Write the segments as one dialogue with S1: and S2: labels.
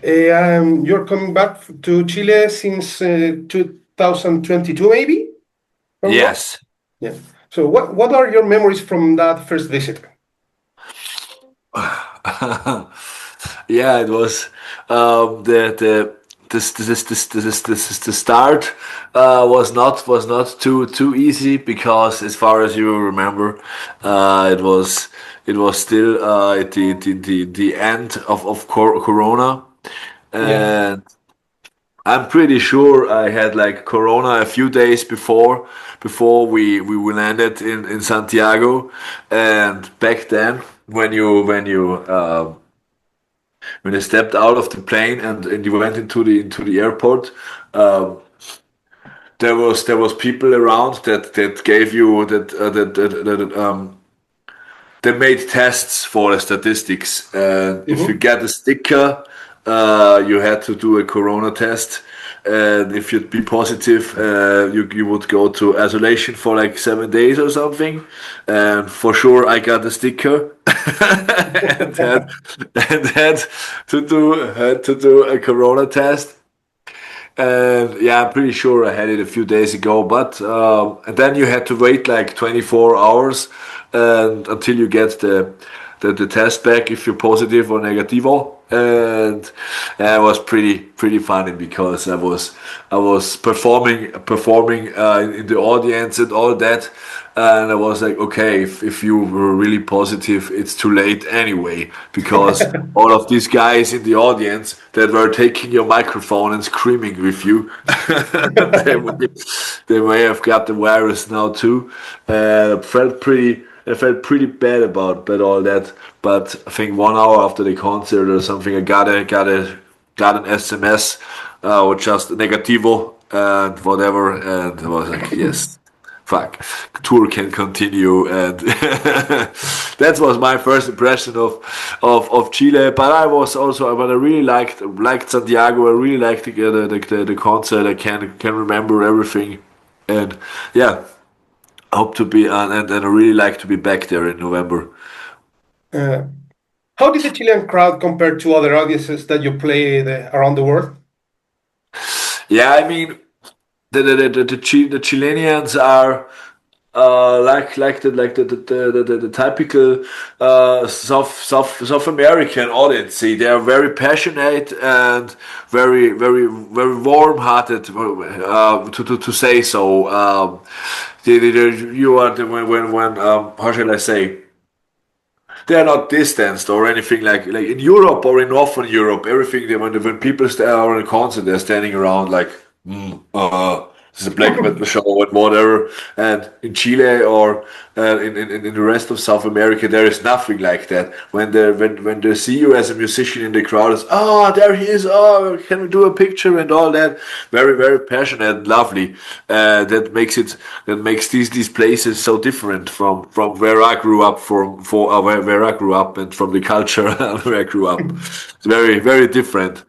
S1: You're coming back to Chile since 2022, maybe? Or what?
S2: Yes.
S1: Yeah. So what are your memories from that first visit?
S2: Yeah, it was the the start was not too easy because as far as you remember, it was still at the end of Corona,
S1: Yeah.
S2: and I'm pretty sure I had like Corona a few days before we landed in Santiago, and back then when you stepped out of the plane and you went into the airport, um, there was people around that gave you they made tests for the statistics, and if you
S1: Mm-hmm.
S2: get a sticker, you had to do a corona test, and if you'd be positive, you would go to isolation for like 7 days or something, and for sure I got a sticker and had to do a corona test. And yeah, I'm pretty sure I had it a few days ago, but and then you had to wait like 24 hours and until you get the test back if you're positive or negativo. And it was pretty funny because I was performing in the audience and all that, and I was like, okay, if you were really positive, it's too late anyway because all of these guys in the audience that were taking your microphone and screaming with you, they may have got the virus now too. I felt pretty bad about all that. But I think 1 hour after the concert or something, I got an SMS or just negativo and whatever, and I was like, yes, fuck, tour can continue, and that was my first impression of Chile. But I really liked Santiago. I really liked the concert. I can remember everything, and yeah, I hope to be and I really like to be back there in November.
S1: Uh, how did the Chilean crowd compare to other audiences that you played around the world?
S2: Yeah, I mean the Chileans are like the typical South American audience. See, they are very passionate and very warm-hearted, to say so. You are when how shall I say? They are not distanced or anything like in Europe or in Northern Europe. Everything when people are on a concert, they're standing around like, this is a black metal show and whatever. And in Chile or in the rest of South America, there is nothing like that. When they see you as a musician in the crowd, it's, oh, there he is. Oh, can we do a picture and all that? Very passionate and lovely. That makes these places so different from where I grew up, where I grew up, and from the culture where I grew up. It's very different.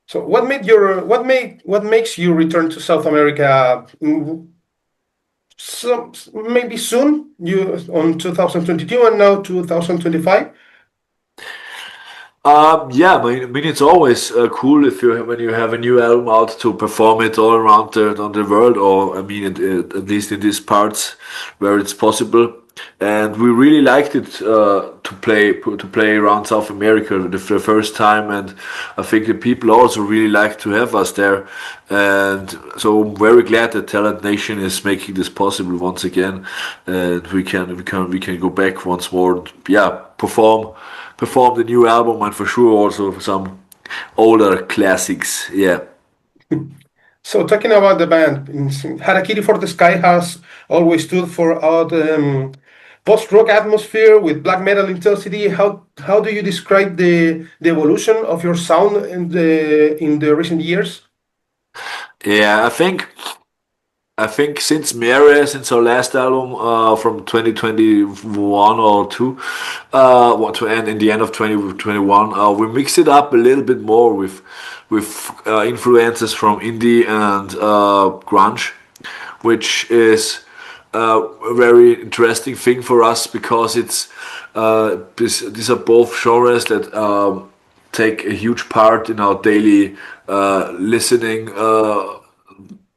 S1: So what makes you return to South America? So maybe soon, you on 2022 and now 2025.
S2: Yeah, I mean it's always cool if when you have a new album out to perform it all around the world, or I mean at least in these parts where it's possible. And we really liked it to play around South America the first time, and I think the people also really like to have us there. And so I'm very glad that Talent Nation is making this possible once again, and we can go back once more. And, yeah, perform the new album, and for sure also some older classics. Yeah.
S1: So talking about the band, Harakiri for the Sky has always stood for our post-rock atmosphere with black metal intensity. How do you describe the evolution of your sound in the recent years?
S2: Yeah, I think since our last album from 2021 or two, to end in the end of 2021, we mixed it up a little bit more with influences from indie and grunge, which is a very interesting thing for us because these are both genres take a huge part in our daily listening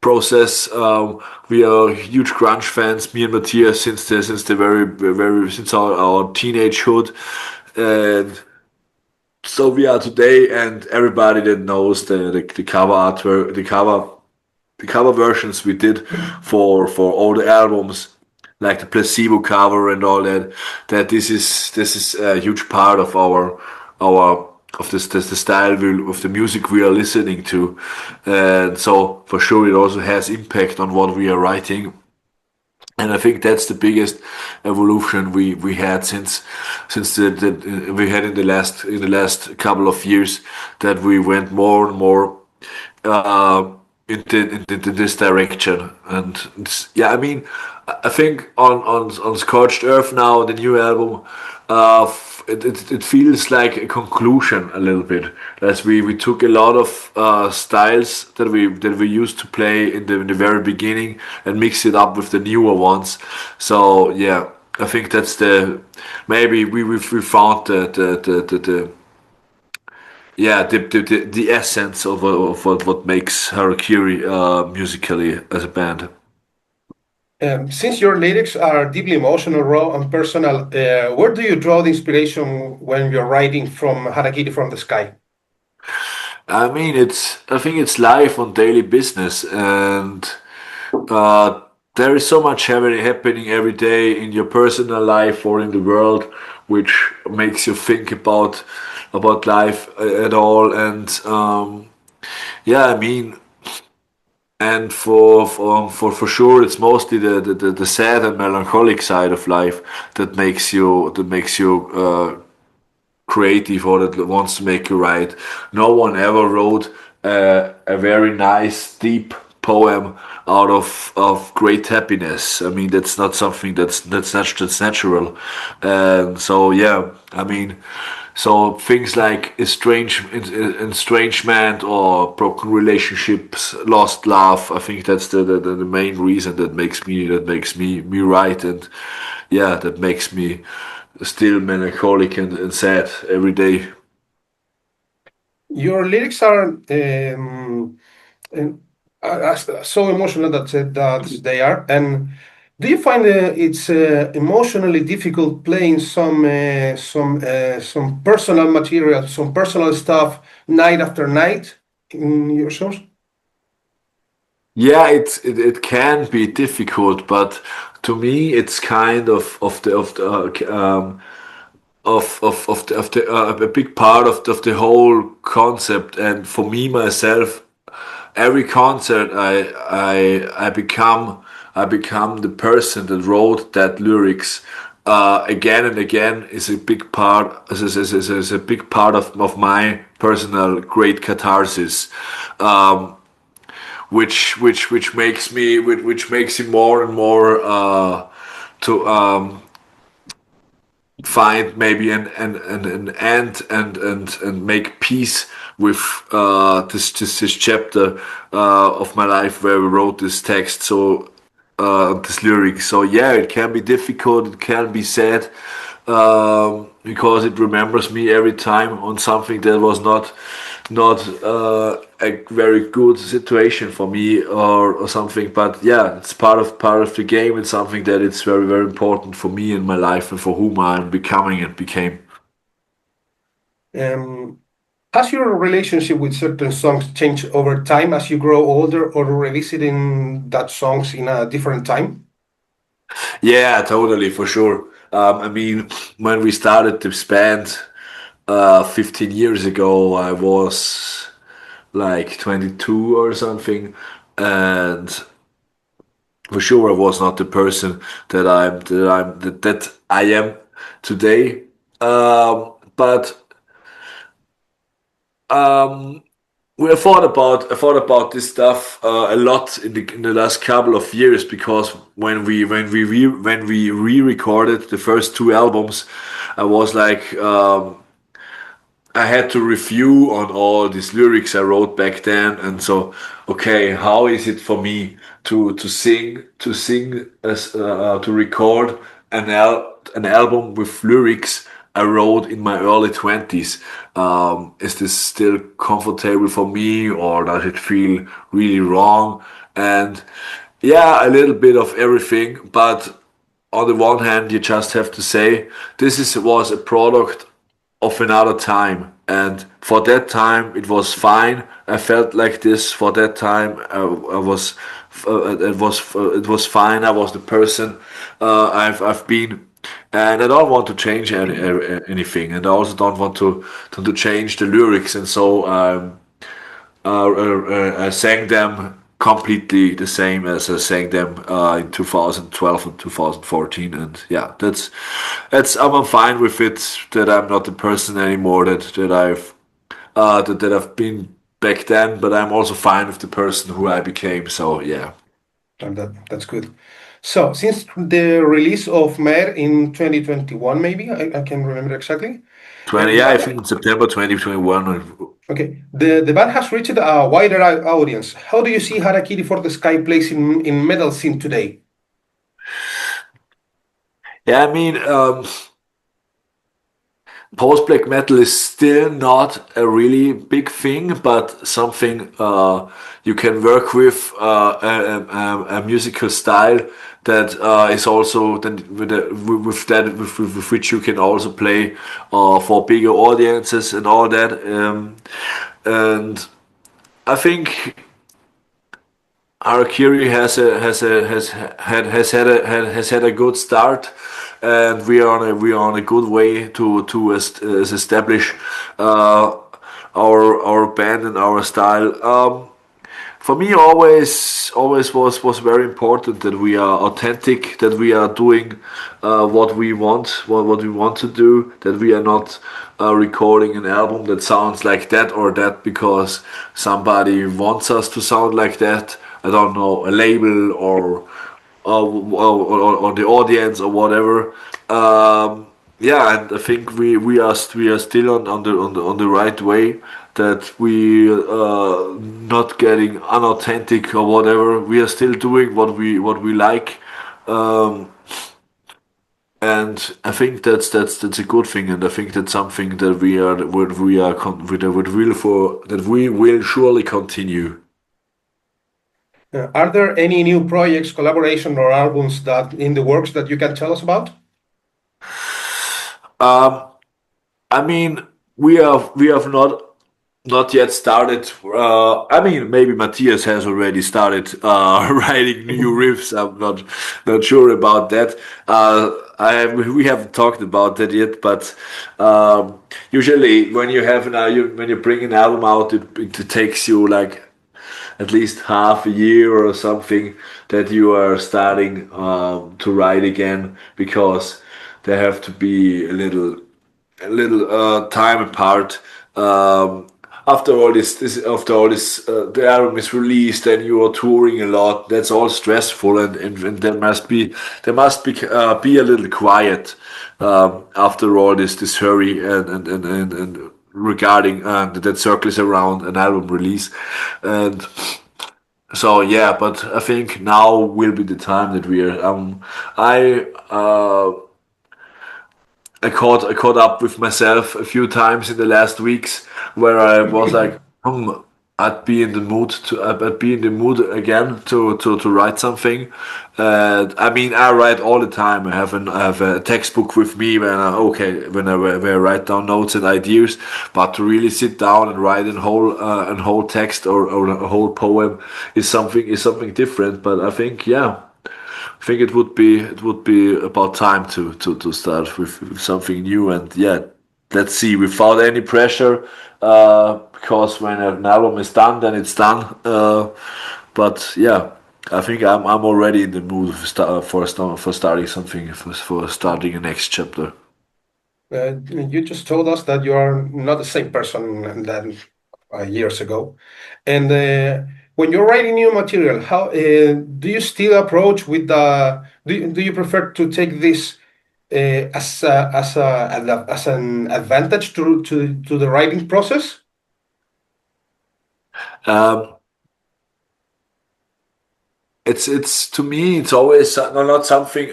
S2: process. We are huge grunge fans, me and Matthias, since the very since our teenagehood, and so we are today. And everybody that knows the cover artwork, the cover versions we did for all the albums, like the placebo cover and all that, that this is a huge part of our of this the style of the music we are listening to, and so for sure it also has impact on what we are writing. And I think that's the biggest evolution we had since the we had in the last couple of years, that we went more and more uh, into this direction. And yeah, I mean, I think on Scorched Earth now, the new album, it feels like a conclusion a little bit. As we took a lot of styles that we used to play in the very beginning and mix it up with the newer ones. So yeah, I think that's the maybe we found the yeah, the essence of what makes Harakiri musically as a band.
S1: Since your lyrics are deeply emotional, raw, and personal, where do you draw the inspiration when you're writing from Harakiri from the Sky?
S2: I mean, I think it's life on daily business, and uh, there is so much happening every day in your personal life or in the world, which makes you think about life at all. And yeah, I mean, and for sure, it's mostly the sad and melancholic side of life that makes you creative, or that wants to make you write. No one ever wrote a very nice, deep poem out of great happiness. I mean, that's not something that's natural. And so yeah, I mean, so things like estrangement or broken relationships, lost love. I think that's the main reason that makes me write. And yeah, that makes me still melancholic and sad every day.
S1: Your lyrics are so emotional that they are. And do you find it's emotionally difficult playing some personal material, some personal stuff night after night in your shows?
S2: Yeah, it can be difficult, but to me, it's kind of a big part of the whole concept. And for me myself, every concert I become the person that wrote that lyrics again and again, is a big part is a big part of my personal great catharsis. Um, which makes me more and more to find maybe an end, and make peace with this chapter of my life where we wrote this text. So this lyric. So yeah, it can be difficult, it can be sad, because it remembers me every time on something that was not a very good situation for me, or something. But yeah, it's part of the game. It's something that it's very important for me in my life and for whom I'm becoming and became.
S1: Um, has your relationship with certain songs changed over time as you grow older, or revisiting that songs in a different time?
S2: Yeah, totally, for sure. I mean, when we started this band 15 years ago, I was like 22 or something, and for sure I was not the person that I am today. But um, I thought about this stuff a lot in the last couple of years, because when we re-recorded the first two albums, I was like, I had to review on all these lyrics I wrote back then. And so, okay, how is it for me to record an album with lyrics I wrote in my early 20s. Is this still comfortable for me, or does it feel really wrong? And yeah, a little bit of everything. But on the one hand, you just have to say was a product of another time, and for that time it was fine. I felt like this for that time. I was it was fine. I was the person I've been, and I don't want to change anything, and I also don't want to change the lyrics. And so I sang them completely the same as I sang them in 2012 and 2014. And yeah, that's I'm fine with it, that I'm not the person anymore that I've been back then, but I'm also fine with the person who I became. So yeah.
S1: And that's good. So, since the release of Mer in 2021, maybe I can remember exactly.
S2: 20,
S1: The
S2: yeah, I
S1: band,
S2: think in September 2021.
S1: okay, the band has reached a wider audience. How do you see Harakiri for the Sky plays in metal scene today?
S2: Yeah, I mean, post black metal is still not a really big thing, but something you can work with, a musical style that is also then with that with which you can also play for bigger audiences and all that. And I think Harakiri has had a good start, and we are on a good way to establish uh, our band and our style. For me, always was very important that we are authentic, that we are doing what we want to do, that we are not recording an album that sounds like that or that because somebody wants us to sound like that. I don't know, a label or the audience or whatever. Yeah, and I think we are still on the right way, that we not getting unauthentic or whatever. We are still doing what we like, um, and I think that's a good thing, and I think that's something that we are with will for that we will surely continue.
S1: Are there any new projects, collaboration, or albums that in the works that you can tell us about?
S2: Um, I mean, we have not yet started. I mean, maybe Matthias has already started writing new riffs. I'm not sure about that. We haven't talked about that yet, but usually when you have when you bring an album out, it takes you like at least half a year or something that you are starting to write again, because there have to be a little time apart. After all this, the album is released and you are touring a lot. That's all stressful, and there must be a little quiet after all this hurry and regarding that circles around an album release. And so yeah, but I think now will be the time that we are. I I caught up with myself a few times in the last weeks where I was like, I'd be in the mood I'd be in the mood again to write something. I mean, I write all the time. I have a textbook with me when I write down notes and ideas. But to really sit down and write a whole text or a whole poem is something different. But I think yeah. I think it would be about time to start with something new, and yeah, let's see, without any pressure, because when an album is done, then it's done. But yeah, I think I'm already in the mood for starting something, for starting a next chapter.
S1: You just told us that you are not the same person than years ago. And when you're writing new material, how do you still approach with the? Do you prefer to take this as an advantage to the writing process?
S2: Um, it's to me it's always not something.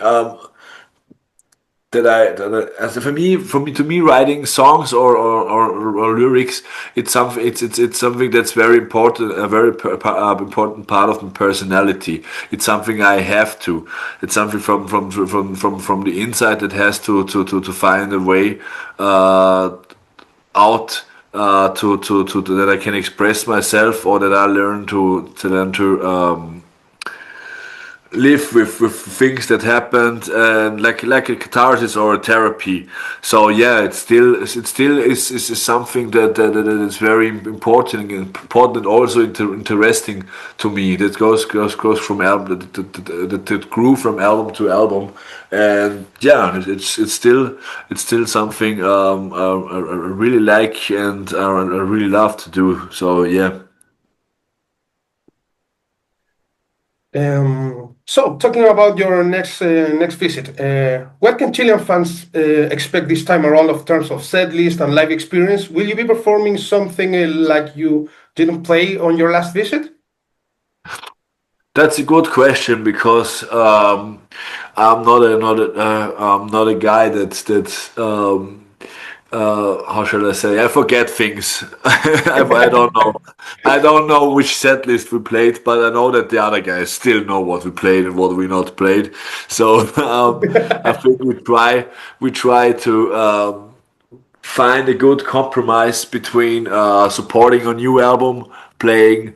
S2: as to me, writing songs or lyrics, it's something that's very important, a very important part of my personality. It's something I have to. It's something from the inside that has to find a way out that I can express myself, or that I learn to live with things that happened, and like a catharsis or a therapy. So yeah, it still is something that is very important and also interesting to me. That goes from album that grew from album to album. And yeah, it's still something I really like, and I really love to do. So yeah.
S1: So, talking about your next visit, what can Chilean fans expect this time around of terms of set list and live experience? Will you be performing something like you didn't play on your last visit?
S2: That's a good question, because I'm not a guy how shall I say? I forget things. I don't know. I don't know which set list we played, but I know that the other guys still know what we played and what we not played. So I think we try to find a good compromise between supporting a new album, playing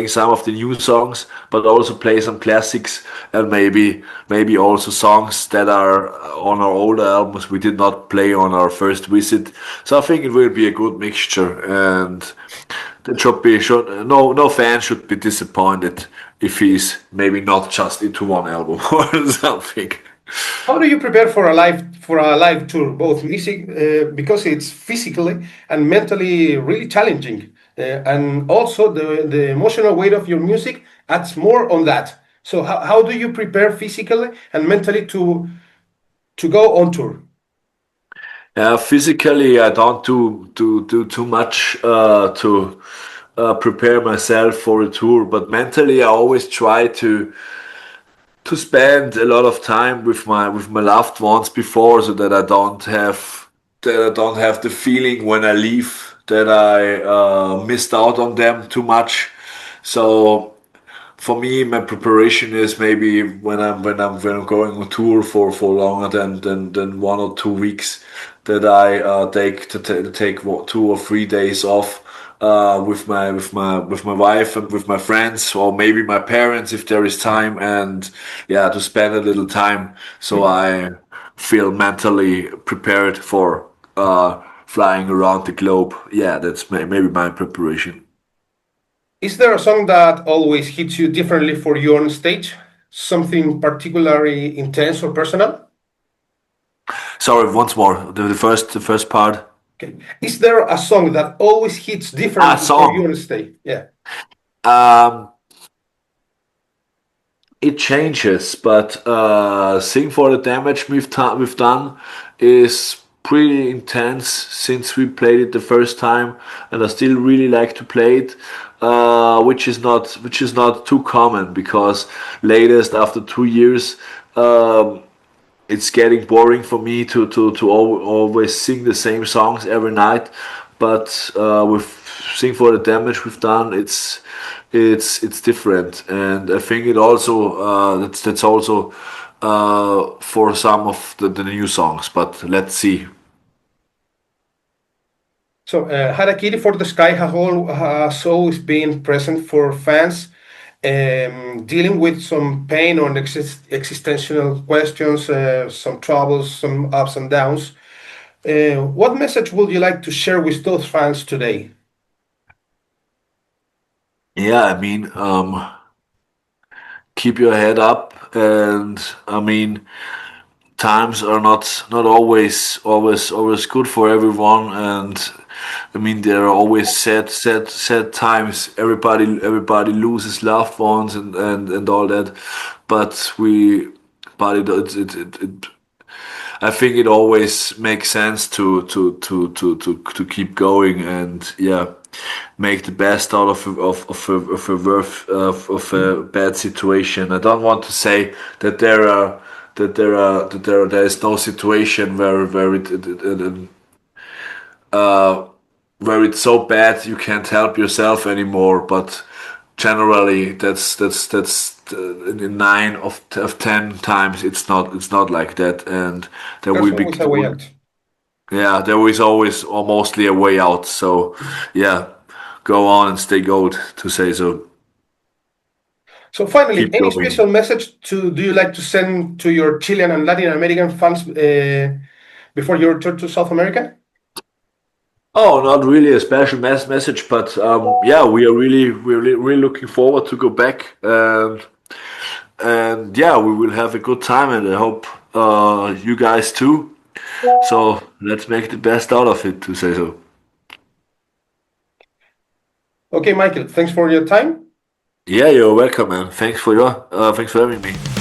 S2: some of the new songs, but also play some classics, and maybe also songs that are on our older albums we did not play on our first visit. So I think it will be a good mixture, and that no fan should be disappointed if he's maybe not just into one album or something.
S1: How do you prepare for a live tour, both music because it's physically and mentally really challenging, and also the emotional weight of your music adds more on that. So how do you prepare physically and mentally to go on tour?
S2: Physically, I don't do too much to prepare myself for a tour, but mentally, I always try to spend a lot of time with my loved ones before, so that I don't have the feeling when I leave that I missed out on them too much. So for me, my preparation is maybe when I'm going on tour for longer than 1 or 2 weeks, that I take 2 or 3 days off with my wife and with my friends, or maybe my parents if there is time, and yeah, to spend a little time, so I feel mentally prepared for flying around the globe. Yeah, that's maybe my preparation.
S1: Is there a song that always hits you differently for you on stage? Something particularly intense or personal?
S2: Sorry, once more. The first part.
S1: Okay. Is there a song that always hits differently for you
S2: Song.
S1: on stage? Yeah.
S2: Um, it changes, but "Sing for the Damage we've done" is pretty intense since we played it the first time, and I still really like to play it. Which is not too common, because latest after 2 years, um, it's getting boring for me to always sing the same songs every night. But with "Sing for the Damage" we've done, it's different, and I think that's also for some of the new songs. But let's see.
S1: So, Harakiri for the Sky has always been present for fans, dealing with some pain or existential questions, some troubles, some ups and downs. What message would you like to share with those fans today?
S2: Yeah, I mean, keep your head up, and I mean, times are not always good for everyone, and I mean, there are always sad times. Everybody loses loved ones, and all that, but it I think it always makes sense to keep going, and yeah, make the best out of a bad situation. I don't want to say that that there is no situation where it's so bad you can't help yourself anymore. But generally, in 9 of 10 times it's not like that, and there
S1: There's
S2: will be
S1: always a way out.
S2: yeah, there is always or mostly a way out. So yeah, go on and stay gold, to say so.
S1: So finally,
S2: Keep
S1: any
S2: going.
S1: special message do you like to send to your Chilean and Latin American fans before your return to South America?
S2: Oh, not really a special message, but yeah, we're really looking forward to go back, and yeah, we will have a good time, and I hope you guys too. So let's make the best out of it, to say so.
S1: Okay, Michael, thanks for your time.
S2: Yeah, you're welcome, man. Thanks for having me.